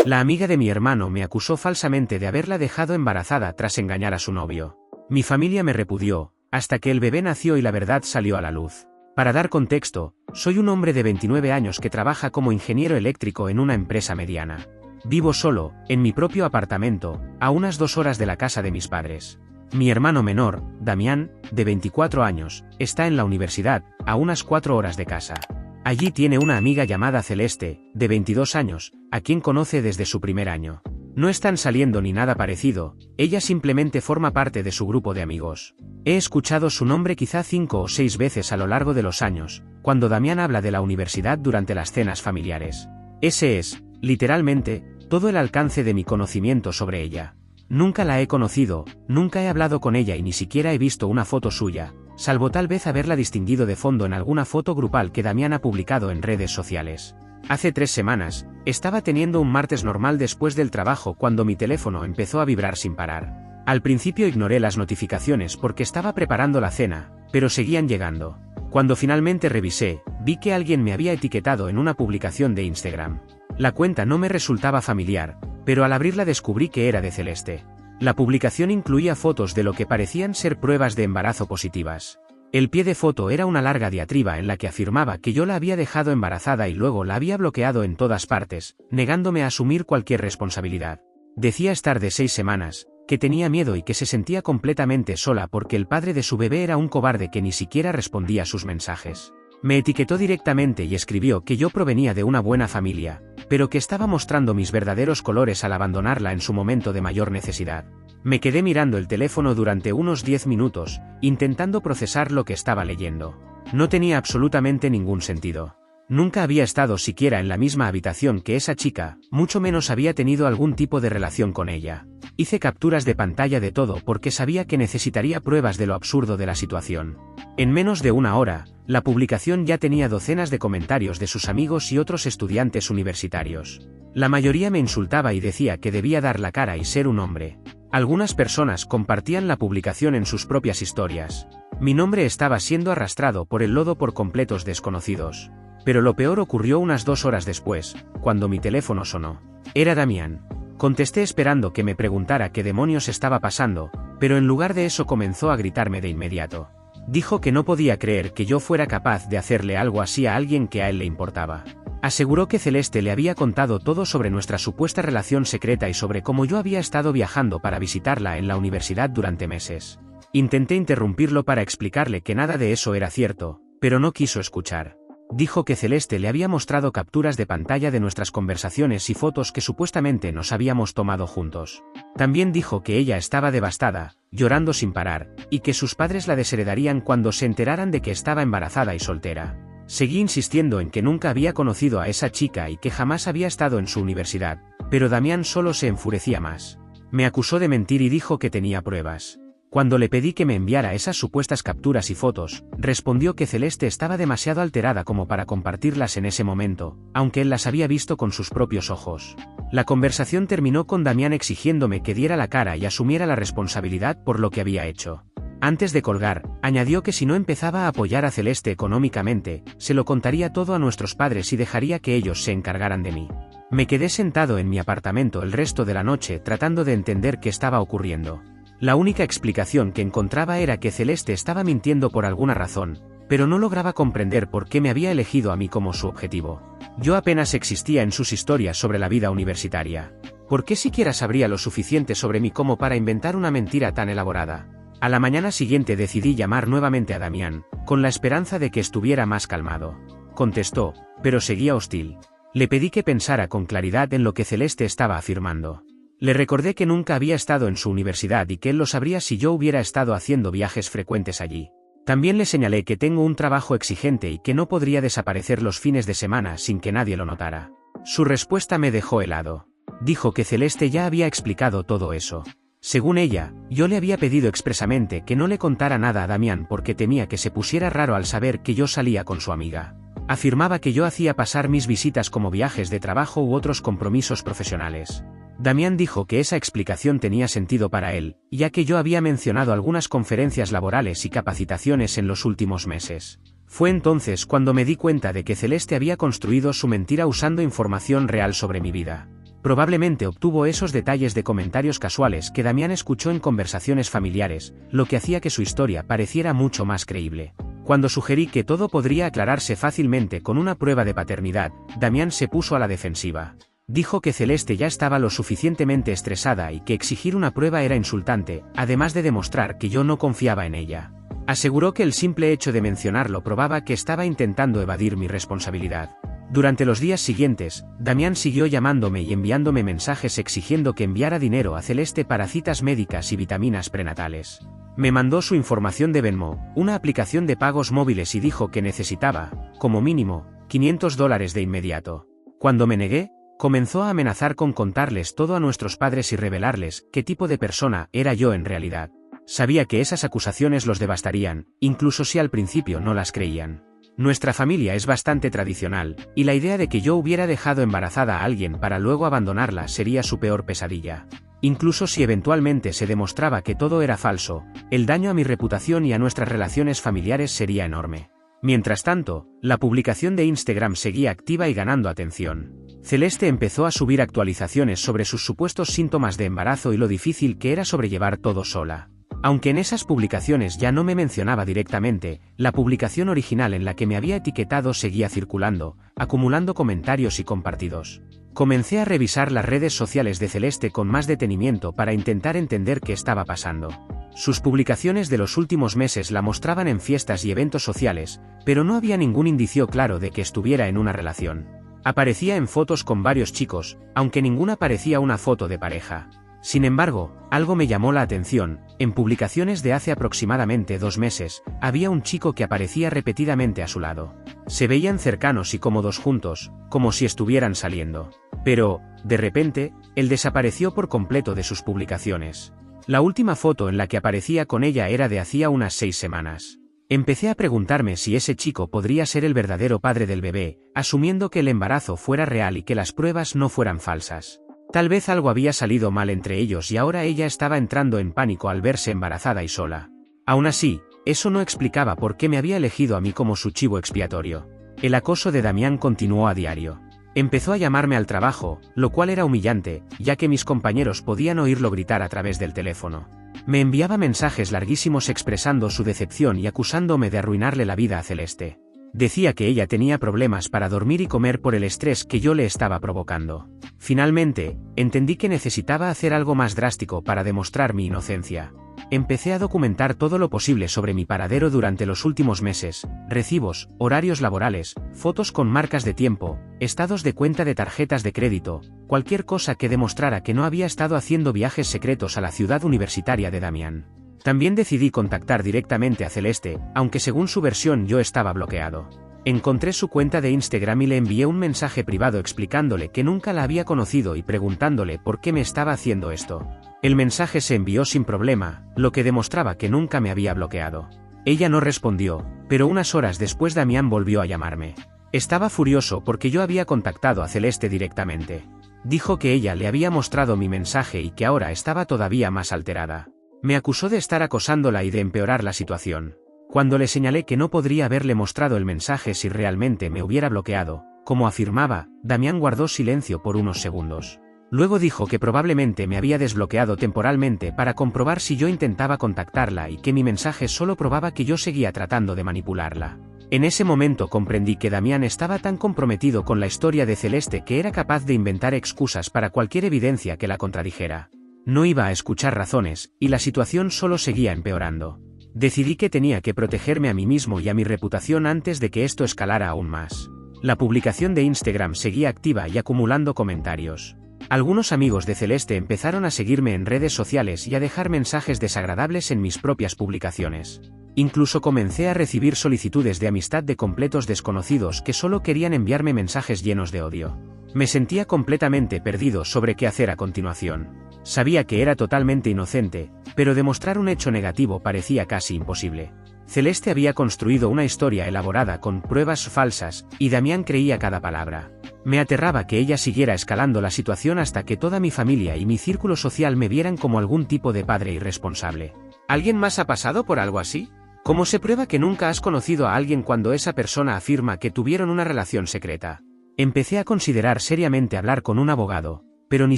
La amiga de mi hermano me acusó falsamente de haberla dejado embarazada tras engañar a su novio. Mi familia me repudió, hasta que el bebé nació y la verdad salió a la luz. Para dar contexto, soy un hombre de 29 años que trabaja como ingeniero eléctrico en una empresa mediana. Vivo solo, en mi propio apartamento, a unas 2 horas de la casa de mis padres. Mi hermano menor, Damián, de 24 años, está en la universidad, a unas 4 horas de casa. Allí tiene una amiga llamada Celeste, de 22 años, a quien conoce desde su primer año. No están saliendo ni nada parecido, ella simplemente forma parte de su grupo de amigos. He escuchado su nombre quizá 5 o 6 veces a lo largo de los años, cuando Damián habla de la universidad durante las cenas familiares. Ese es, literalmente, todo el alcance de mi conocimiento sobre ella. Nunca la he conocido, nunca he hablado con ella y ni siquiera he visto una foto suya, salvo tal vez haberla distinguido de fondo en alguna foto grupal que Damián ha publicado en redes sociales. Hace 3 semanas, estaba teniendo un martes normal después del trabajo cuando mi teléfono empezó a vibrar sin parar. Al principio ignoré las notificaciones porque estaba preparando la cena, pero seguían llegando. Cuando finalmente revisé, vi que alguien me había etiquetado en una publicación de Instagram. La cuenta no me resultaba familiar, pero al abrirla descubrí que era de Celeste. La publicación incluía fotos de lo que parecían ser pruebas de embarazo positivas. El pie de foto era una larga diatriba en la que afirmaba que yo la había dejado embarazada y luego la había bloqueado en todas partes, negándome a asumir cualquier responsabilidad. Decía estar de 6 semanas, que tenía miedo y que se sentía completamente sola porque el padre de su bebé era un cobarde que ni siquiera respondía a sus mensajes. Me etiquetó directamente y escribió que yo provenía de una buena familia, pero que estaba mostrando mis verdaderos colores al abandonarla en su momento de mayor necesidad. Me quedé mirando el teléfono durante unos 10 minutos, intentando procesar lo que estaba leyendo. No tenía absolutamente ningún sentido. Nunca había estado siquiera en la misma habitación que esa chica, mucho menos había tenido algún tipo de relación con ella. Hice capturas de pantalla de todo porque sabía que necesitaría pruebas de lo absurdo de la situación. En menos de 1 hora, la publicación ya tenía docenas de comentarios de sus amigos y otros estudiantes universitarios. La mayoría me insultaba y decía que debía dar la cara y ser un hombre. Algunas personas compartían la publicación en sus propias historias. Mi nombre estaba siendo arrastrado por el lodo por completos desconocidos. Pero lo peor ocurrió unas 2 horas después, cuando mi teléfono sonó. Era Damián. Contesté esperando que me preguntara qué demonios estaba pasando, pero en lugar de eso comenzó a gritarme de inmediato. Dijo que no podía creer que yo fuera capaz de hacerle algo así a alguien que a él le importaba. Aseguró que Celeste le había contado todo sobre nuestra supuesta relación secreta y sobre cómo yo había estado viajando para visitarla en la universidad durante meses. Intenté interrumpirlo para explicarle que nada de eso era cierto, pero no quiso escuchar. Dijo que Celeste le había mostrado capturas de pantalla de nuestras conversaciones y fotos que supuestamente nos habíamos tomado juntos. También dijo que ella estaba devastada, llorando sin parar, y que sus padres la desheredarían cuando se enteraran de que estaba embarazada y soltera. Seguí insistiendo en que nunca había conocido a esa chica y que jamás había estado en su universidad, pero Damián solo se enfurecía más. Me acusó de mentir y dijo que tenía pruebas. Cuando le pedí que me enviara esas supuestas capturas y fotos, respondió que Celeste estaba demasiado alterada como para compartirlas en ese momento, aunque él las había visto con sus propios ojos. La conversación terminó con Damián exigiéndome que diera la cara y asumiera la responsabilidad por lo que había hecho. Antes de colgar, añadió que si no empezaba a apoyar a Celeste económicamente, se lo contaría todo a nuestros padres y dejaría que ellos se encargaran de mí. Me quedé sentado en mi apartamento el resto de la noche tratando de entender qué estaba ocurriendo. La única explicación que encontraba era que Celeste estaba mintiendo por alguna razón, pero no lograba comprender por qué me había elegido a mí como su objetivo. Yo apenas existía en sus historias sobre la vida universitaria. ¿Por qué siquiera sabría lo suficiente sobre mí como para inventar una mentira tan elaborada? A la mañana siguiente decidí llamar nuevamente a Damián, con la esperanza de que estuviera más calmado. Contestó, pero seguía hostil. Le pedí que pensara con claridad en lo que Celeste estaba afirmando. Le recordé que nunca había estado en su universidad y que él lo sabría si yo hubiera estado haciendo viajes frecuentes allí. También le señalé que tengo un trabajo exigente y que no podría desaparecer los fines de semana sin que nadie lo notara. Su respuesta me dejó helado. Dijo que Celeste ya había explicado todo eso. Según ella, yo le había pedido expresamente que no le contara nada a Damián porque temía que se pusiera raro al saber que yo salía con su amiga. Afirmaba que yo hacía pasar mis visitas como viajes de trabajo u otros compromisos profesionales. Damián dijo que esa explicación tenía sentido para él, ya que yo había mencionado algunas conferencias laborales y capacitaciones en los últimos meses. Fue entonces cuando me di cuenta de que Celeste había construido su mentira usando información real sobre mi vida. Probablemente obtuvo esos detalles de comentarios casuales que Damián escuchó en conversaciones familiares, lo que hacía que su historia pareciera mucho más creíble. Cuando sugerí que todo podría aclararse fácilmente con una prueba de paternidad, Damián se puso a la defensiva. Dijo que Celeste ya estaba lo suficientemente estresada y que exigir una prueba era insultante, además de demostrar que yo no confiaba en ella. Aseguró que el simple hecho de mencionarlo probaba que estaba intentando evadir mi responsabilidad. Durante los días siguientes, Damián siguió llamándome y enviándome mensajes exigiendo que enviara dinero a Celeste para citas médicas y vitaminas prenatales. Me mandó su información de Venmo, una aplicación de pagos móviles, y dijo que necesitaba, como mínimo, $500 de inmediato. Cuando me negué, comenzó a amenazar con contarles todo a nuestros padres y revelarles qué tipo de persona era yo en realidad. Sabía que esas acusaciones los devastarían, incluso si al principio no las creían. Nuestra familia es bastante tradicional, y la idea de que yo hubiera dejado embarazada a alguien para luego abandonarla sería su peor pesadilla. Incluso si eventualmente se demostraba que todo era falso, el daño a mi reputación y a nuestras relaciones familiares sería enorme. Mientras tanto, la publicación de Instagram seguía activa y ganando atención. Celeste empezó a subir actualizaciones sobre sus supuestos síntomas de embarazo y lo difícil que era sobrellevar todo sola. Aunque en esas publicaciones ya no me mencionaba directamente, la publicación original en la que me había etiquetado seguía circulando, acumulando comentarios y compartidos. Comencé a revisar las redes sociales de Celeste con más detenimiento para intentar entender qué estaba pasando. Sus publicaciones de los últimos meses la mostraban en fiestas y eventos sociales, pero no había ningún indicio claro de que estuviera en una relación. Aparecía en fotos con varios chicos, aunque ninguna parecía una foto de pareja. Sin embargo, algo me llamó la atención. En publicaciones de hace aproximadamente 2 meses, había un chico que aparecía repetidamente a su lado. Se veían cercanos y cómodos juntos, como si estuvieran saliendo. Pero, de repente, él desapareció por completo de sus publicaciones. La última foto en la que aparecía con ella era de hacía unas 6 semanas. Empecé a preguntarme si ese chico podría ser el verdadero padre del bebé, asumiendo que el embarazo fuera real y que las pruebas no fueran falsas. Tal vez algo había salido mal entre ellos y ahora ella estaba entrando en pánico al verse embarazada y sola. Aún así, eso no explicaba por qué me había elegido a mí como su chivo expiatorio. El acoso de Damián continuó a diario. Empezó a llamarme al trabajo, lo cual era humillante, ya que mis compañeros podían oírlo gritar a través del teléfono. Me enviaba mensajes larguísimos expresando su decepción y acusándome de arruinarle la vida a Celeste. Decía que ella tenía problemas para dormir y comer por el estrés que yo le estaba provocando. Finalmente, entendí que necesitaba hacer algo más drástico para demostrar mi inocencia. Empecé a documentar todo lo posible sobre mi paradero durante los últimos meses: recibos, horarios laborales, fotos con marcas de tiempo, estados de cuenta de tarjetas de crédito, cualquier cosa que demostrara que no había estado haciendo viajes secretos a la ciudad universitaria de Damián. También decidí contactar directamente a Celeste, aunque según su versión yo estaba bloqueado. Encontré su cuenta de Instagram y le envié un mensaje privado explicándole que nunca la había conocido y preguntándole por qué me estaba haciendo esto. El mensaje se envió sin problema, lo que demostraba que nunca me había bloqueado. Ella no respondió, pero unas horas después Damián volvió a llamarme. Estaba furioso porque yo había contactado a Celeste directamente. Dijo que ella le había mostrado mi mensaje y que ahora estaba todavía más alterada. Me acusó de estar acosándola y de empeorar la situación. Cuando le señalé que no podría haberle mostrado el mensaje si realmente me hubiera bloqueado, como afirmaba, Damián guardó silencio por unos segundos. Luego dijo que probablemente me había desbloqueado temporalmente para comprobar si yo intentaba contactarla y que mi mensaje solo probaba que yo seguía tratando de manipularla. En ese momento comprendí que Damián estaba tan comprometido con la historia de Celeste que era capaz de inventar excusas para cualquier evidencia que la contradijera. No iba a escuchar razones, y la situación solo seguía empeorando. Decidí que tenía que protegerme a mí mismo y a mi reputación antes de que esto escalara aún más. La publicación de Instagram seguía activa y acumulando comentarios. Algunos amigos de Celeste empezaron a seguirme en redes sociales y a dejar mensajes desagradables en mis propias publicaciones. Incluso comencé a recibir solicitudes de amistad de completos desconocidos que solo querían enviarme mensajes llenos de odio. Me sentía completamente perdido sobre qué hacer a continuación. Sabía que era totalmente inocente, pero demostrar un hecho negativo parecía casi imposible. Celeste había construido una historia elaborada con pruebas falsas, y Damián creía cada palabra. Me aterraba que ella siguiera escalando la situación hasta que toda mi familia y mi círculo social me vieran como algún tipo de padre irresponsable. ¿Alguien más ha pasado por algo así? ¿Cómo se prueba que nunca has conocido a alguien cuando esa persona afirma que tuvieron una relación secreta? Empecé a considerar seriamente hablar con un abogado, pero ni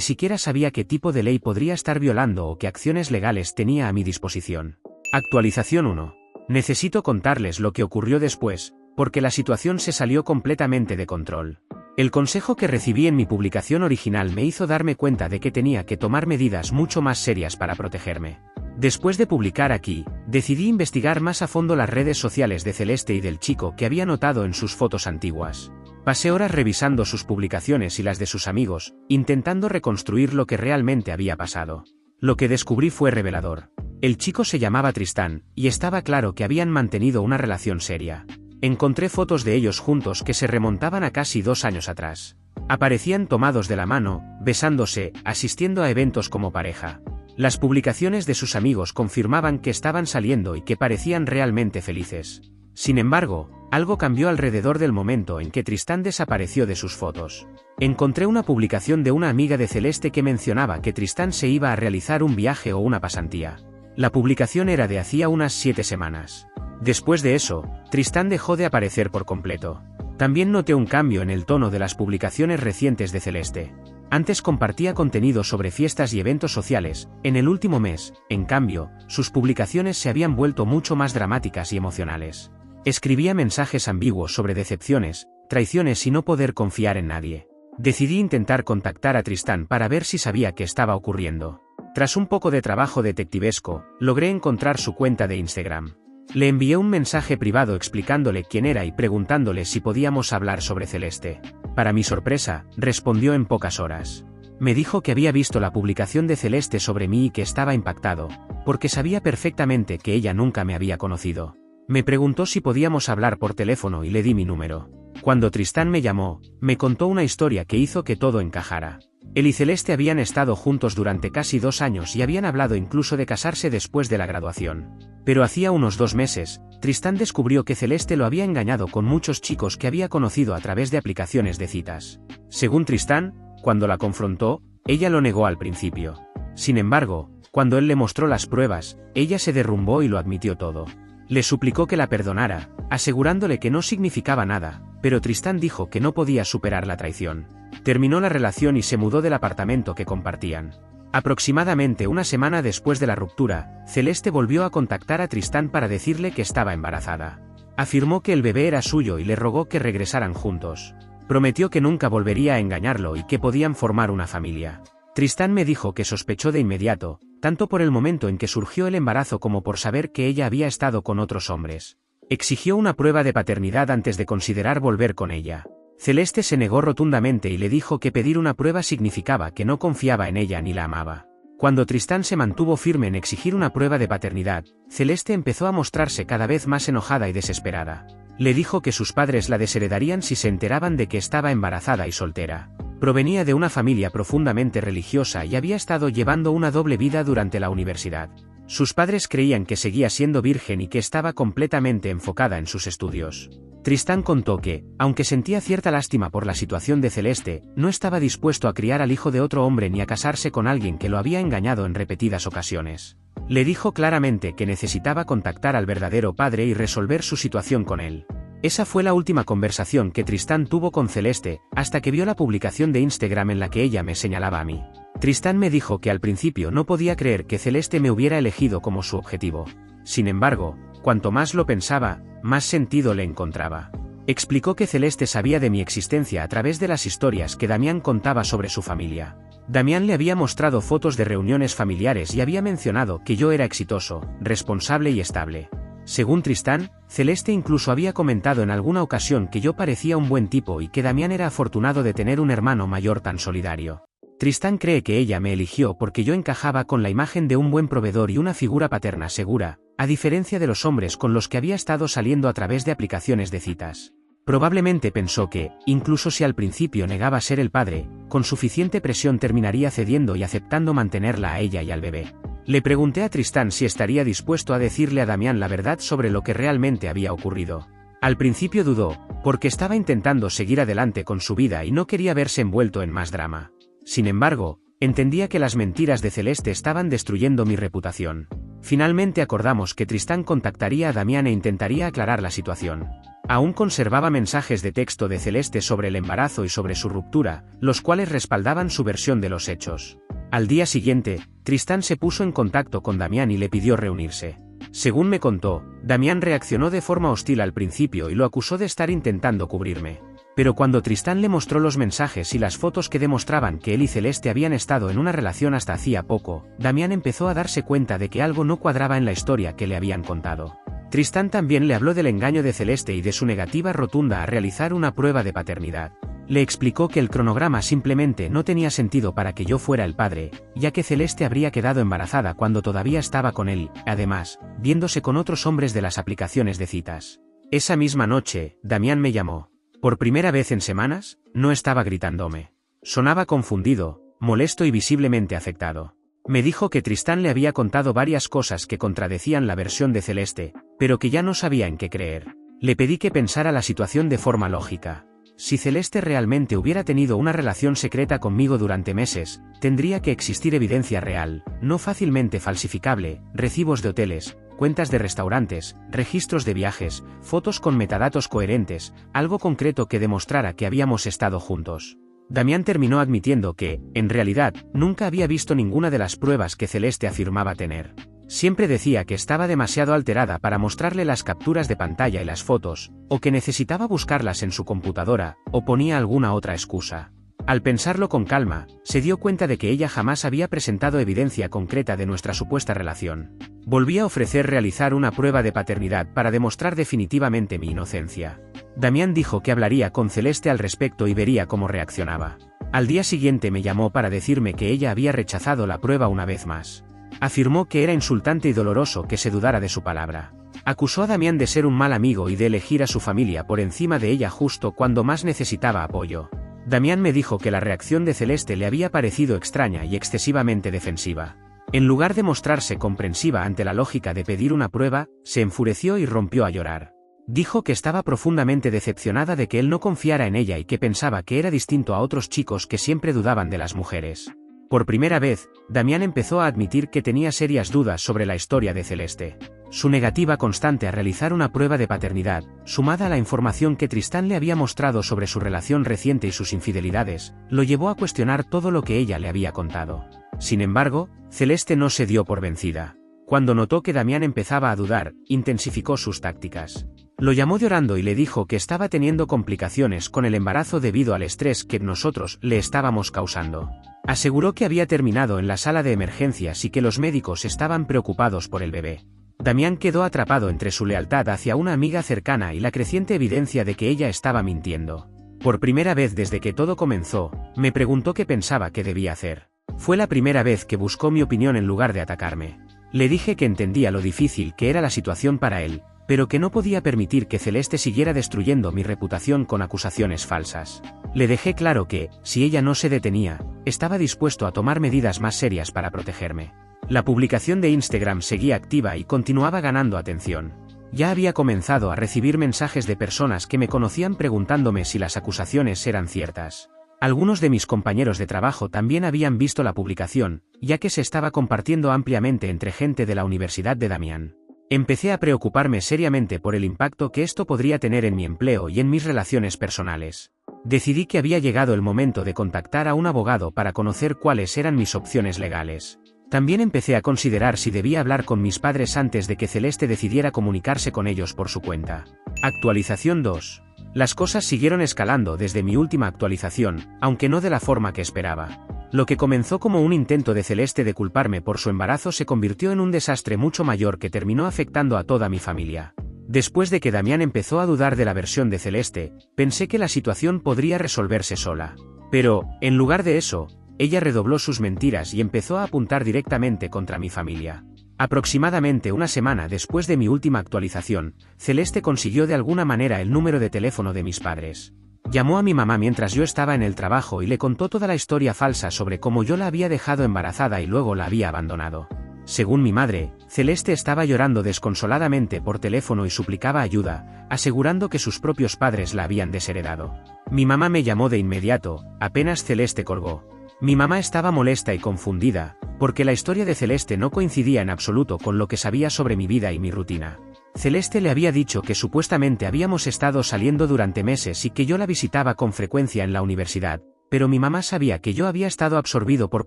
siquiera sabía qué tipo de ley podría estar violando o qué acciones legales tenía a mi disposición. Actualización 1. Necesito contarles lo que ocurrió después, porque la situación se salió completamente de control. El consejo que recibí en mi publicación original me hizo darme cuenta de que tenía que tomar medidas mucho más serias para protegerme. Después de publicar aquí, decidí investigar más a fondo las redes sociales de Celeste y del chico que había notado en sus fotos antiguas. Pasé horas revisando sus publicaciones y las de sus amigos, intentando reconstruir lo que realmente había pasado. Lo que descubrí fue revelador. El chico se llamaba Tristán, y estaba claro que habían mantenido una relación seria. Encontré fotos de ellos juntos que se remontaban a casi 2 años atrás. Aparecían tomados de la mano, besándose, asistiendo a eventos como pareja. Las publicaciones de sus amigos confirmaban que estaban saliendo y que parecían realmente felices. Sin embargo, algo cambió alrededor del momento en que Tristán desapareció de sus fotos. Encontré una publicación de una amiga de Celeste que mencionaba que Tristán se iba a realizar un viaje o una pasantía. La publicación era de hacía unas 7 semanas. Después de eso, Tristán dejó de aparecer por completo. También noté un cambio en el tono de las publicaciones recientes de Celeste. Antes compartía contenido sobre fiestas y eventos sociales, en el último mes, en cambio, sus publicaciones se habían vuelto mucho más dramáticas y emocionales. Escribía mensajes ambiguos sobre decepciones, traiciones y no poder confiar en nadie. Decidí intentar contactar a Tristán para ver si sabía qué estaba ocurriendo. Tras un poco de trabajo detectivesco, logré encontrar su cuenta de Instagram. Le envié un mensaje privado explicándole quién era y preguntándole si podíamos hablar sobre Celeste. Para mi sorpresa, respondió en pocas horas. Me dijo que había visto la publicación de Celeste sobre mí y que estaba impactado, porque sabía perfectamente que ella nunca me había conocido. Me preguntó si podíamos hablar por teléfono y le di mi número. Cuando Tristán me llamó, me contó una historia que hizo que todo encajara. Él y Celeste habían estado juntos durante casi 2 años y habían hablado incluso de casarse después de la graduación. Pero hacía unos 2 meses, Tristán descubrió que Celeste lo había engañado con muchos chicos que había conocido a través de aplicaciones de citas. Según Tristán, cuando la confrontó, ella lo negó al principio. Sin embargo, cuando él le mostró las pruebas, ella se derrumbó y lo admitió todo. Le suplicó que la perdonara, asegurándole que no significaba nada, pero Tristán dijo que no podía superar la traición. Terminó la relación y se mudó del apartamento que compartían. Aproximadamente una semana después de la ruptura, Celeste volvió a contactar a Tristán para decirle que estaba embarazada. Afirmó que el bebé era suyo y le rogó que regresaran juntos. Prometió que nunca volvería a engañarlo y que podían formar una familia. Tristán me dijo que sospechó de inmediato, tanto por el momento en que surgió el embarazo como por saber que ella había estado con otros hombres. Exigió una prueba de paternidad antes de considerar volver con ella. Celeste se negó rotundamente y le dijo que pedir una prueba significaba que no confiaba en ella ni la amaba. Cuando Tristán se mantuvo firme en exigir una prueba de paternidad, Celeste empezó a mostrarse cada vez más enojada y desesperada. Le dijo que sus padres la desheredarían si se enteraban de que estaba embarazada y soltera. Provenía de una familia profundamente religiosa y había estado llevando una doble vida durante la universidad. Sus padres creían que seguía siendo virgen y que estaba completamente enfocada en sus estudios. Tristán contó que, aunque sentía cierta lástima por la situación de Celeste, no estaba dispuesto a criar al hijo de otro hombre ni a casarse con alguien que lo había engañado en repetidas ocasiones. Le dijo claramente que necesitaba contactar al verdadero padre y resolver su situación con él. Esa fue la última conversación que Tristán tuvo con Celeste, hasta que vio la publicación de Instagram en la que ella me señalaba a mí. Tristán me dijo que al principio no podía creer que Celeste me hubiera elegido como su objetivo. Sin embargo, cuanto más lo pensaba, más sentido le encontraba. Explicó que Celeste sabía de mi existencia a través de las historias que Damián contaba sobre su familia. Damián le había mostrado fotos de reuniones familiares y había mencionado que yo era exitoso, responsable y estable. Según Tristán, Celeste incluso había comentado en alguna ocasión que yo parecía un buen tipo y que Damián era afortunado de tener un hermano mayor tan solidario. Tristán cree que ella me eligió porque yo encajaba con la imagen de un buen proveedor y una figura paterna segura, a diferencia de los hombres con los que había estado saliendo a través de aplicaciones de citas. Probablemente pensó que, incluso si al principio negaba ser el padre, con suficiente presión terminaría cediendo y aceptando mantenerla a ella y al bebé. Le pregunté a Tristán si estaría dispuesto a decirle a Damián la verdad sobre lo que realmente había ocurrido. Al principio dudó, porque estaba intentando seguir adelante con su vida y no quería verse envuelto en más drama. Sin embargo, entendía que las mentiras de Celeste estaban destruyendo mi reputación. Finalmente acordamos que Tristán contactaría a Damián e intentaría aclarar la situación. Aún conservaba mensajes de texto de Celeste sobre el embarazo y sobre su ruptura, los cuales respaldaban su versión de los hechos. Al día siguiente, Tristán se puso en contacto con Damián y le pidió reunirse. Según me contó, Damián reaccionó de forma hostil al principio y lo acusó de estar intentando cubrirme. Pero cuando Tristán le mostró los mensajes y las fotos que demostraban que él y Celeste habían estado en una relación hasta hacía poco, Damián empezó a darse cuenta de que algo no cuadraba en la historia que le habían contado. Tristán también le habló del engaño de Celeste y de su negativa rotunda a realizar una prueba de paternidad. Le explicó que el cronograma simplemente no tenía sentido para que yo fuera el padre, ya que Celeste habría quedado embarazada cuando todavía estaba con él, además, viéndose con otros hombres de las aplicaciones de citas. Esa misma noche, Damián me llamó. Por primera vez en semanas, no estaba gritándome. Sonaba confundido, molesto y visiblemente afectado. Me dijo que Tristán le había contado varias cosas que contradecían la versión de Celeste, pero que ya no sabía en qué creer. Le pedí que pensara la situación de forma lógica. Si Celeste realmente hubiera tenido una relación secreta conmigo durante meses, tendría que existir evidencia real, no fácilmente falsificable, recibos de hoteles, cuentas de restaurantes, registros de viajes, fotos con metadatos coherentes, algo concreto que demostrara que habíamos estado juntos. Damián terminó admitiendo que, en realidad, nunca había visto ninguna de las pruebas que Celeste afirmaba tener. Siempre decía que estaba demasiado alterada para mostrarle las capturas de pantalla y las fotos, o que necesitaba buscarlas en su computadora, o ponía alguna otra excusa. Al pensarlo con calma, se dio cuenta de que ella jamás había presentado evidencia concreta de nuestra supuesta relación. Volví a ofrecer realizar una prueba de paternidad para demostrar definitivamente mi inocencia. Damián dijo que hablaría con Celeste al respecto y vería cómo reaccionaba. Al día siguiente me llamó para decirme que ella había rechazado la prueba una vez más. Afirmó que era insultante y doloroso que se dudara de su palabra. Acusó a Damián de ser un mal amigo y de elegir a su familia por encima de ella justo cuando más necesitaba apoyo. Damián me dijo que la reacción de Celeste le había parecido extraña y excesivamente defensiva. En lugar de mostrarse comprensiva ante la lógica de pedir una prueba, se enfureció y rompió a llorar. Dijo que estaba profundamente decepcionada de que él no confiara en ella y que pensaba que era distinto a otros chicos que siempre dudaban de las mujeres. Por primera vez, Damián empezó a admitir que tenía serias dudas sobre la historia de Celeste. Su negativa constante a realizar una prueba de paternidad, sumada a la información que Tristán le había mostrado sobre su relación reciente y sus infidelidades, lo llevó a cuestionar todo lo que ella le había contado. Sin embargo, Celeste no se dio por vencida. Cuando notó que Damián empezaba a dudar, intensificó sus tácticas. Lo llamó llorando y le dijo que estaba teniendo complicaciones con el embarazo debido al estrés que nosotros le estábamos causando. Aseguró que había terminado en la sala de emergencias y que los médicos estaban preocupados por el bebé. Damián quedó atrapado entre su lealtad hacia una amiga cercana y la creciente evidencia de que ella estaba mintiendo. Por primera vez desde que todo comenzó, me preguntó qué pensaba que debía hacer. Fue la primera vez que buscó mi opinión en lugar de atacarme. Le dije que entendía lo difícil que era la situación para él, pero que no podía permitir que Celeste siguiera destruyendo mi reputación con acusaciones falsas. Le dejé claro que, si ella no se detenía, estaba dispuesto a tomar medidas más serias para protegerme. La publicación de Instagram seguía activa y continuaba ganando atención. Ya había comenzado a recibir mensajes de personas que me conocían preguntándome si las acusaciones eran ciertas. Algunos de mis compañeros de trabajo también habían visto la publicación, ya que se estaba compartiendo ampliamente entre gente de la Universidad de Damián. Empecé a preocuparme seriamente por el impacto que esto podría tener en mi empleo y en mis relaciones personales. Decidí que había llegado el momento de contactar a un abogado para conocer cuáles eran mis opciones legales. También empecé a considerar si debía hablar con mis padres antes de que Celeste decidiera comunicarse con ellos por su cuenta. Actualización 2. Las cosas siguieron escalando desde mi última actualización, aunque no de la forma que esperaba. Lo que comenzó como un intento de Celeste de culparme por su embarazo se convirtió en un desastre mucho mayor que terminó afectando a toda mi familia. Después de que Damián empezó a dudar de la versión de Celeste, pensé que la situación podría resolverse sola. Pero, en lugar de eso, ella redobló sus mentiras y empezó a apuntar directamente contra mi familia. Aproximadamente una semana después de mi última actualización, Celeste consiguió de alguna manera el número de teléfono de mis padres. Llamó a mi mamá mientras yo estaba en el trabajo y le contó toda la historia falsa sobre cómo yo la había dejado embarazada y luego la había abandonado. Según mi madre, Celeste estaba llorando desconsoladamente por teléfono y suplicaba ayuda, asegurando que sus propios padres la habían desheredado. Mi mamá me llamó de inmediato, apenas Celeste colgó. Mi mamá estaba molesta y confundida, porque la historia de Celeste no coincidía en absoluto con lo que sabía sobre mi vida y mi rutina. Celeste le había dicho que supuestamente habíamos estado saliendo durante meses y que yo la visitaba con frecuencia en la universidad, pero mi mamá sabía que yo había estado absorbido por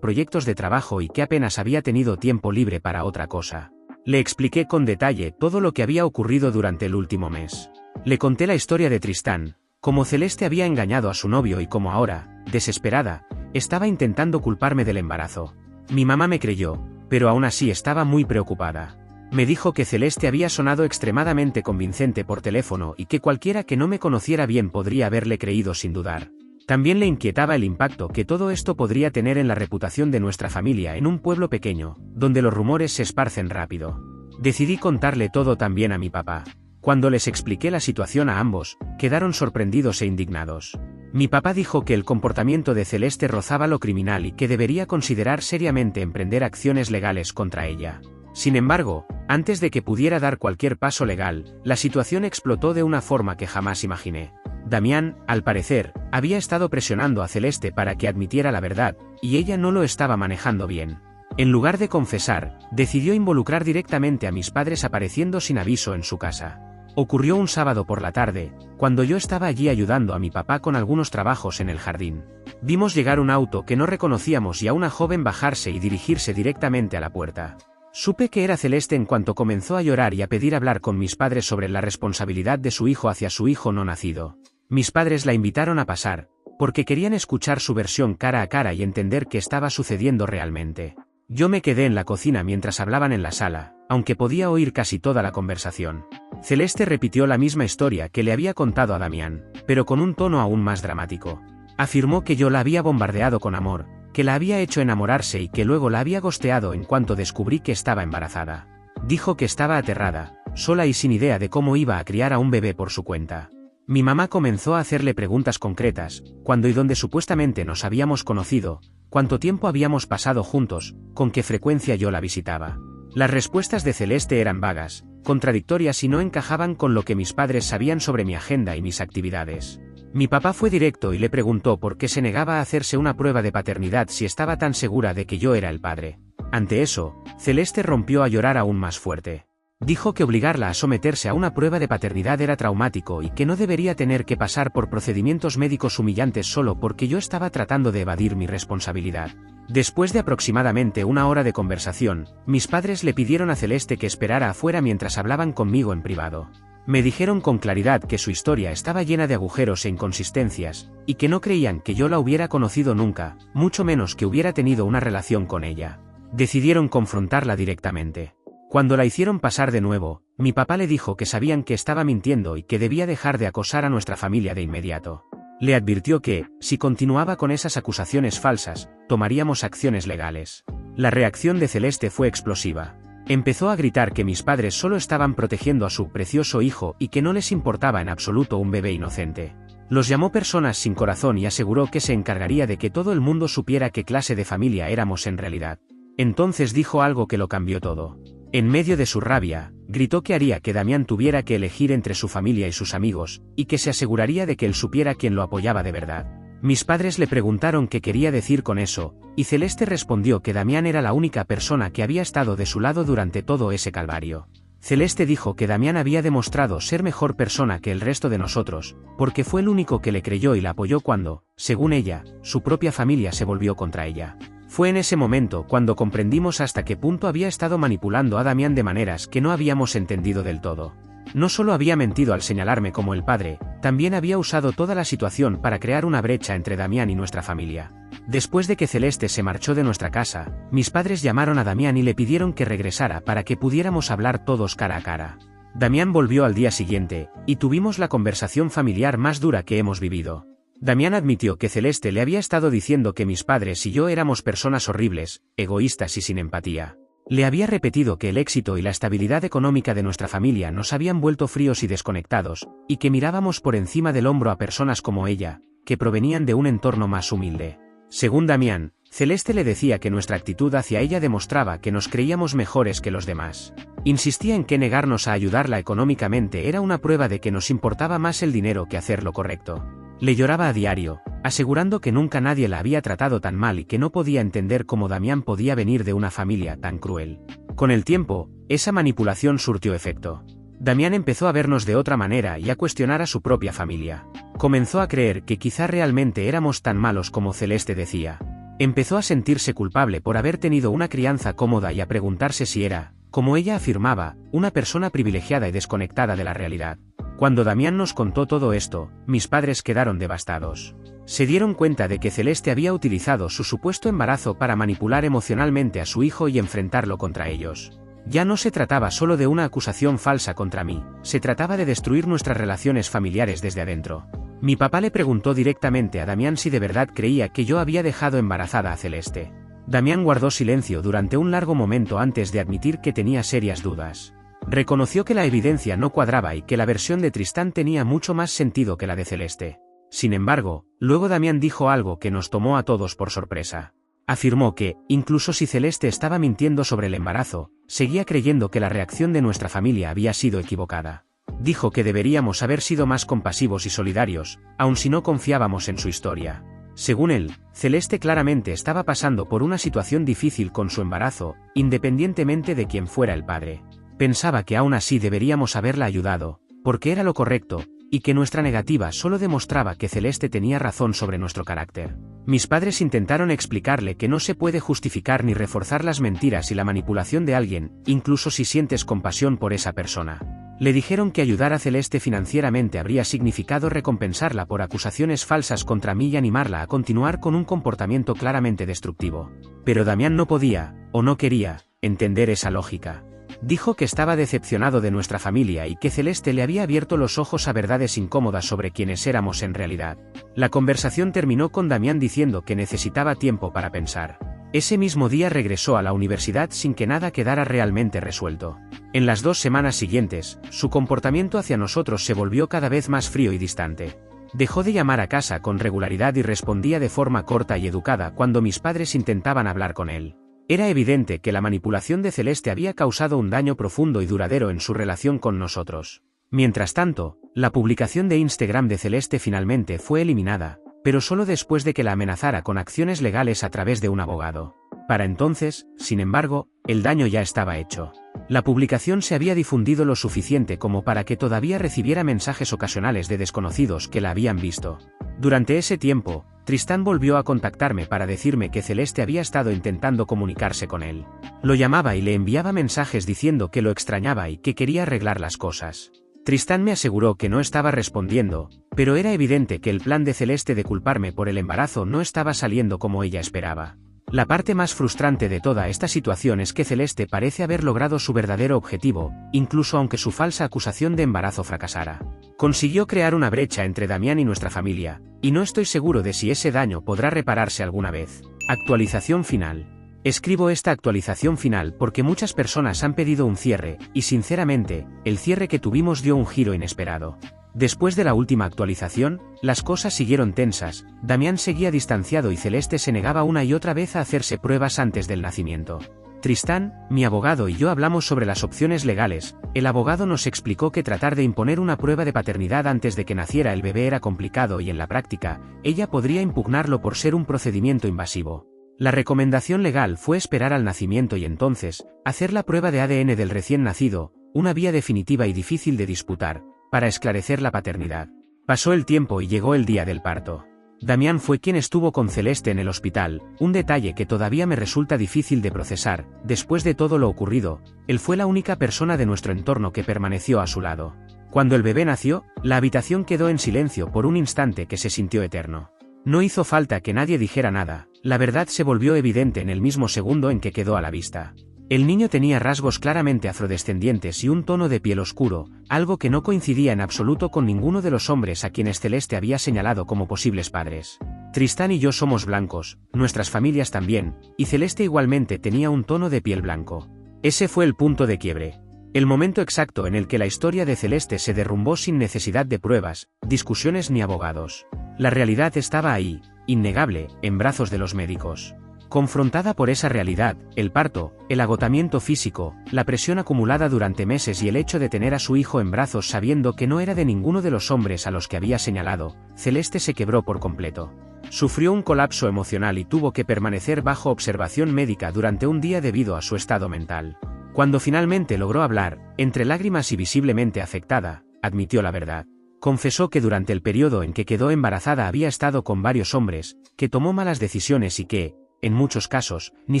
proyectos de trabajo y que apenas había tenido tiempo libre para otra cosa. Le expliqué con detalle todo lo que había ocurrido durante el último mes. Le conté la historia de Tristán, cómo Celeste había engañado a su novio y cómo ahora, desesperada, estaba intentando culparme del embarazo. Mi mamá me creyó, pero aún así estaba muy preocupada. Me dijo que Celeste había sonado extremadamente convincente por teléfono y que cualquiera que no me conociera bien podría haberle creído sin dudar. También le inquietaba el impacto que todo esto podría tener en la reputación de nuestra familia en un pueblo pequeño, donde los rumores se esparcen rápido. Decidí contarle todo también a mi papá. Cuando les expliqué la situación a ambos, quedaron sorprendidos e indignados. Mi papá dijo que el comportamiento de Celeste rozaba lo criminal y que debería considerar seriamente emprender acciones legales contra ella. Sin embargo, antes de que pudiera dar cualquier paso legal, la situación explotó de una forma que jamás imaginé. Damián, al parecer, había estado presionando a Celeste para que admitiera la verdad, y ella no lo estaba manejando bien. En lugar de confesar, decidió involucrar directamente a mis padres apareciendo sin aviso en su casa. Ocurrió un sábado por la tarde, cuando yo estaba allí ayudando a mi papá con algunos trabajos en el jardín. Vimos llegar un auto que no reconocíamos y a una joven bajarse y dirigirse directamente a la puerta. Supe que era Celeste en cuanto comenzó a llorar y a pedir hablar con mis padres sobre la responsabilidad de su hijo hacia su hijo no nacido. Mis padres la invitaron a pasar, porque querían escuchar su versión cara a cara y entender qué estaba sucediendo realmente. Yo me quedé en la cocina mientras hablaban en la sala, aunque podía oír casi toda la conversación. Celeste repitió la misma historia que le había contado a Damián, pero con un tono aún más dramático. Afirmó que yo la había bombardeado con amor, que la había hecho enamorarse y que luego la había gosteado en cuanto descubrí que estaba embarazada. Dijo que estaba aterrada, sola y sin idea de cómo iba a criar a un bebé por su cuenta. Mi mamá comenzó a hacerle preguntas concretas, cuándo y dónde supuestamente nos habíamos conocido, cuánto tiempo habíamos pasado juntos, con qué frecuencia yo la visitaba. Las respuestas de Celeste eran vagas, contradictorias y no encajaban con lo que mis padres sabían sobre mi agenda y mis actividades. Mi papá fue directo y le preguntó por qué se negaba a hacerse una prueba de paternidad si estaba tan segura de que yo era el padre. Ante eso, Celeste rompió a llorar aún más fuerte. Dijo que obligarla a someterse a una prueba de paternidad era traumático y que no debería tener que pasar por procedimientos médicos humillantes solo porque yo estaba tratando de evadir mi responsabilidad. Después de aproximadamente una hora de conversación, mis padres le pidieron a Celeste que esperara afuera mientras hablaban conmigo en privado. Me dijeron con claridad que su historia estaba llena de agujeros e inconsistencias, y que no creían que yo la hubiera conocido nunca, mucho menos que hubiera tenido una relación con ella. Decidieron confrontarla directamente. Cuando la hicieron pasar de nuevo, mi papá le dijo que sabían que estaba mintiendo y que debía dejar de acosar a nuestra familia de inmediato. Le advirtió que, si continuaba con esas acusaciones falsas, tomaríamos acciones legales. La reacción de Celeste fue explosiva. Empezó a gritar que mis padres solo estaban protegiendo a su precioso hijo y que no les importaba en absoluto un bebé inocente. Los llamó personas sin corazón y aseguró que se encargaría de que todo el mundo supiera qué clase de familia éramos en realidad. Entonces dijo algo que lo cambió todo. En medio de su rabia, gritó que haría que Damián tuviera que elegir entre su familia y sus amigos, y que se aseguraría de que él supiera quién lo apoyaba de verdad. Mis padres le preguntaron qué quería decir con eso, y Celeste respondió que Damián era la única persona que había estado de su lado durante todo ese calvario. Celeste dijo que Damián había demostrado ser mejor persona que el resto de nosotros, porque fue el único que le creyó y la apoyó cuando, según ella, su propia familia se volvió contra ella. Fue en ese momento cuando comprendimos hasta qué punto había estado manipulando a Damián de maneras que no habíamos entendido del todo. No solo había mentido al señalarme como el padre, también había usado toda la situación para crear una brecha entre Damián y nuestra familia. Después de que Celeste se marchó de nuestra casa, mis padres llamaron a Damián y le pidieron que regresara para que pudiéramos hablar todos cara a cara. Damián volvió al día siguiente, y tuvimos la conversación familiar más dura que hemos vivido. Damián admitió que Celeste le había estado diciendo que mis padres y yo éramos personas horribles, egoístas y sin empatía. Le había repetido que el éxito y la estabilidad económica de nuestra familia nos habían vuelto fríos y desconectados, y que mirábamos por encima del hombro a personas como ella, que provenían de un entorno más humilde. Según Damián, Celeste le decía que nuestra actitud hacia ella demostraba que nos creíamos mejores que los demás. Insistía en que negarnos a ayudarla económicamente era una prueba de que nos importaba más el dinero que hacer lo correcto. Le lloraba a diario, asegurando que nunca nadie la había tratado tan mal y que no podía entender cómo Damián podía venir de una familia tan cruel. Con el tiempo, esa manipulación surtió efecto. Damián empezó a vernos de otra manera y a cuestionar a su propia familia. Comenzó a creer que quizá realmente éramos tan malos como Celeste decía. Empezó a sentirse culpable por haber tenido una crianza cómoda y a preguntarse si era, como ella afirmaba, una persona privilegiada y desconectada de la realidad. Cuando Damián nos contó todo esto, mis padres quedaron devastados. Se dieron cuenta de que Celeste había utilizado su supuesto embarazo para manipular emocionalmente a su hijo y enfrentarlo contra ellos. Ya no se trataba solo de una acusación falsa contra mí, se trataba de destruir nuestras relaciones familiares desde adentro. Mi papá le preguntó directamente a Damián si de verdad creía que yo había dejado embarazada a Celeste. Damián guardó silencio durante un largo momento antes de admitir que tenía serias dudas. Reconoció que la evidencia no cuadraba y que la versión de Tristán tenía mucho más sentido que la de Celeste. Sin embargo, luego Damián dijo algo que nos tomó a todos por sorpresa. Afirmó que, incluso si Celeste estaba mintiendo sobre el embarazo, seguía creyendo que la reacción de nuestra familia había sido equivocada. Dijo que deberíamos haber sido más compasivos y solidarios, aun si no confiábamos en su historia. Según él, Celeste claramente estaba pasando por una situación difícil con su embarazo, independientemente de quién fuera el padre. Pensaba que aún así deberíamos haberla ayudado, porque era lo correcto, y que nuestra negativa solo demostraba que Celeste tenía razón sobre nuestro carácter. Mis padres intentaron explicarle que no se puede justificar ni reforzar las mentiras y la manipulación de alguien, incluso si sientes compasión por esa persona. Le dijeron que ayudar a Celeste financieramente habría significado recompensarla por acusaciones falsas contra mí y animarla a continuar con un comportamiento claramente destructivo. Pero Damián no podía, o no quería, entender esa lógica. Dijo que estaba decepcionado de nuestra familia y que Celeste le había abierto los ojos a verdades incómodas sobre quiénes éramos en realidad. La conversación terminó con Damián diciendo que necesitaba tiempo para pensar. Ese mismo día regresó a la universidad sin que nada quedara realmente resuelto. En las 2 semanas siguientes, su comportamiento hacia nosotros se volvió cada vez más frío y distante. Dejó de llamar a casa con regularidad y respondía de forma corta y educada cuando mis padres intentaban hablar con él. Era evidente que la manipulación de Celeste había causado un daño profundo y duradero en su relación con nosotros. Mientras tanto, la publicación de Instagram de Celeste finalmente fue eliminada, pero solo después de que la amenazara con acciones legales a través de un abogado. Para entonces, sin embargo, el daño ya estaba hecho. La publicación se había difundido lo suficiente como para que todavía recibiera mensajes ocasionales de desconocidos que la habían visto. Durante ese tiempo, Tristán volvió a contactarme para decirme que Celeste había estado intentando comunicarse con él. Lo llamaba y le enviaba mensajes diciendo que lo extrañaba y que quería arreglar las cosas. Tristán me aseguró que no estaba respondiendo, pero era evidente que el plan de Celeste de culparme por el embarazo no estaba saliendo como ella esperaba. La parte más frustrante de toda esta situación es que Celeste parece haber logrado su verdadero objetivo, incluso aunque su falsa acusación de embarazo fracasara. Consiguió crear una brecha entre Damián y nuestra familia, y no estoy seguro de si ese daño podrá repararse alguna vez. Actualización final. Escribo esta actualización final porque muchas personas han pedido un cierre, y sinceramente, el cierre que tuvimos dio un giro inesperado. Después de la última actualización, las cosas siguieron tensas, Damián seguía distanciado y Celeste se negaba una y otra vez a hacerse pruebas antes del nacimiento. Tristán, mi abogado y yo hablamos sobre las opciones legales. El abogado nos explicó que tratar de imponer una prueba de paternidad antes de que naciera el bebé era complicado y en la práctica, ella podría impugnarlo por ser un procedimiento invasivo. La recomendación legal fue esperar al nacimiento y entonces, hacer la prueba de ADN del recién nacido, una vía definitiva y difícil de disputar, para esclarecer la paternidad. Pasó el tiempo y llegó el día del parto. Damián fue quien estuvo con Celeste en el hospital, un detalle que todavía me resulta difícil de procesar. Después de todo lo ocurrido, él fue la única persona de nuestro entorno que permaneció a su lado. Cuando el bebé nació, la habitación quedó en silencio por un instante que se sintió eterno. No hizo falta que nadie dijera nada, la verdad se volvió evidente en el mismo segundo en que quedó a la vista. El niño tenía rasgos claramente afrodescendientes y un tono de piel oscuro, algo que no coincidía en absoluto con ninguno de los hombres a quienes Celeste había señalado como posibles padres. Tristán y yo somos blancos, nuestras familias también, y Celeste igualmente tenía un tono de piel blanco. Ese fue el punto de quiebre. El momento exacto en el que la historia de Celeste se derrumbó sin necesidad de pruebas, discusiones ni abogados. La realidad estaba ahí, innegable, en brazos de los médicos. Confrontada por esa realidad, el parto, el agotamiento físico, la presión acumulada durante meses y el hecho de tener a su hijo en brazos sabiendo que no era de ninguno de los hombres a los que había señalado, Celeste se quebró por completo. Sufrió un colapso emocional y tuvo que permanecer bajo observación médica durante un día debido a su estado mental. Cuando finalmente logró hablar, entre lágrimas y visiblemente afectada, admitió la verdad. Confesó que durante el periodo en que quedó embarazada había estado con varios hombres, que tomó malas decisiones y que, en muchos casos, ni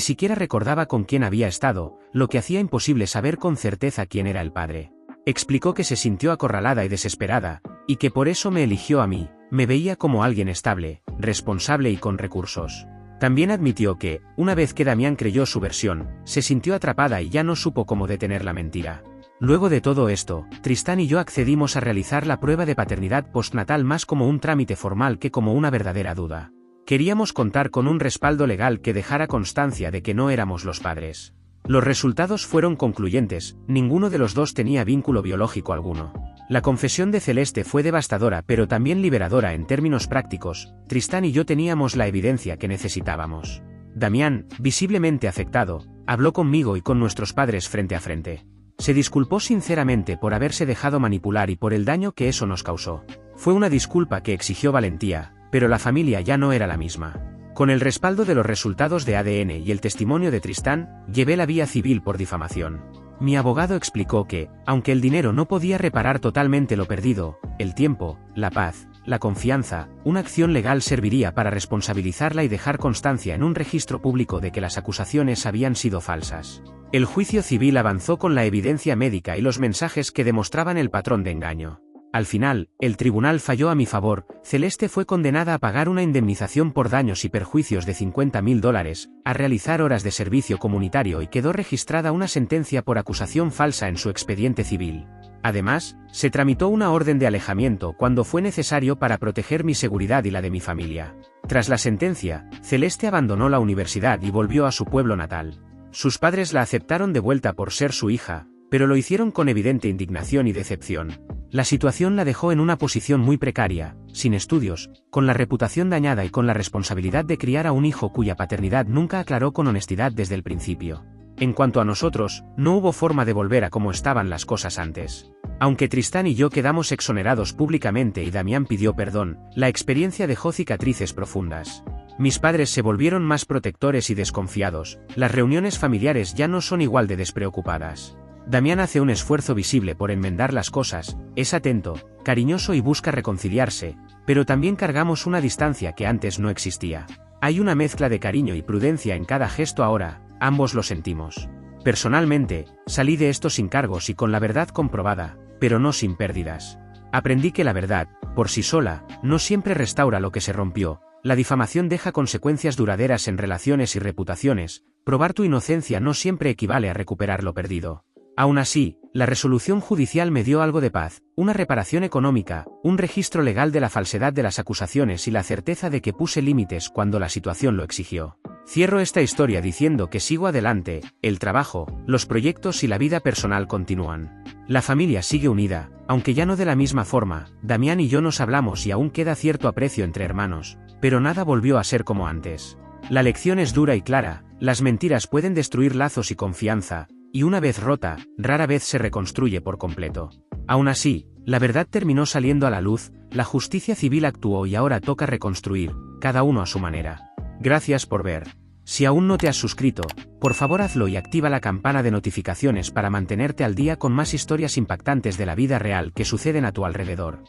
siquiera recordaba con quién había estado, lo que hacía imposible saber con certeza quién era el padre. Explicó que se sintió acorralada y desesperada, y que por eso me eligió a mí, me veía como alguien estable, responsable y con recursos. También admitió que, una vez que Damián creyó su versión, se sintió atrapada y ya no supo cómo detener la mentira. Luego de todo esto, Tristán y yo accedimos a realizar la prueba de paternidad postnatal más como un trámite formal que como una verdadera duda. Queríamos contar con un respaldo legal que dejara constancia de que no éramos los padres. Los resultados fueron concluyentes, ninguno de los dos tenía vínculo biológico alguno. La confesión de Celeste fue devastadora pero también liberadora en términos prácticos. Tristán y yo teníamos la evidencia que necesitábamos. Damián, visiblemente afectado, habló conmigo y con nuestros padres frente a frente. Se disculpó sinceramente por haberse dejado manipular y por el daño que eso nos causó. Fue una disculpa que exigió valentía, pero la familia ya no era la misma. Con el respaldo de los resultados de ADN y el testimonio de Tristán, llevé la vía civil por difamación. Mi abogado explicó que, aunque el dinero no podía reparar totalmente lo perdido, el tiempo, la paz, la confianza, una acción legal serviría para responsabilizarla y dejar constancia en un registro público de que las acusaciones habían sido falsas. El juicio civil avanzó con la evidencia médica y los mensajes que demostraban el patrón de engaño. Al final, el tribunal falló a mi favor. Celeste fue condenada a pagar una indemnización por daños y perjuicios de $50.000, a realizar horas de servicio comunitario y quedó registrada una sentencia por acusación falsa en su expediente civil. Además, se tramitó una orden de alejamiento cuando fue necesario para proteger mi seguridad y la de mi familia. Tras la sentencia, Celeste abandonó la universidad y volvió a su pueblo natal. Sus padres la aceptaron de vuelta por ser su hija, pero lo hicieron con evidente indignación y decepción. La situación la dejó en una posición muy precaria, sin estudios, con la reputación dañada y con la responsabilidad de criar a un hijo cuya paternidad nunca aclaró con honestidad desde el principio. En cuanto a nosotros, no hubo forma de volver a como estaban las cosas antes. Aunque Tristán y yo quedamos exonerados públicamente y Damián pidió perdón, la experiencia dejó cicatrices profundas. Mis padres se volvieron más protectores y desconfiados, las reuniones familiares ya no son igual de despreocupadas. Damián hace un esfuerzo visible por enmendar las cosas, es atento, cariñoso y busca reconciliarse, pero también cargamos una distancia que antes no existía. Hay una mezcla de cariño y prudencia en cada gesto ahora, ambos lo sentimos. Personalmente, salí de esto sin cargos y con la verdad comprobada, pero no sin pérdidas. Aprendí que la verdad, por sí sola, no siempre restaura lo que se rompió. La difamación deja consecuencias duraderas en relaciones y reputaciones. Probar tu inocencia no siempre equivale a recuperar lo perdido. Aún así, la resolución judicial me dio algo de paz, una reparación económica, un registro legal de la falsedad de las acusaciones y la certeza de que puse límites cuando la situación lo exigió. Cierro esta historia diciendo que sigo adelante, el trabajo, los proyectos y la vida personal continúan. La familia sigue unida, aunque ya no de la misma forma. Damián y yo nos hablamos y aún queda cierto aprecio entre hermanos, pero nada volvió a ser como antes. La lección es dura y clara, las mentiras pueden destruir lazos y confianza, y una vez rota, rara vez se reconstruye por completo. Aún así, la verdad terminó saliendo a la luz, la justicia civil actuó y ahora toca reconstruir, cada uno a su manera. Gracias por ver. Si aún no te has suscrito, por favor hazlo y activa la campana de notificaciones para mantenerte al día con más historias impactantes de la vida real que suceden a tu alrededor.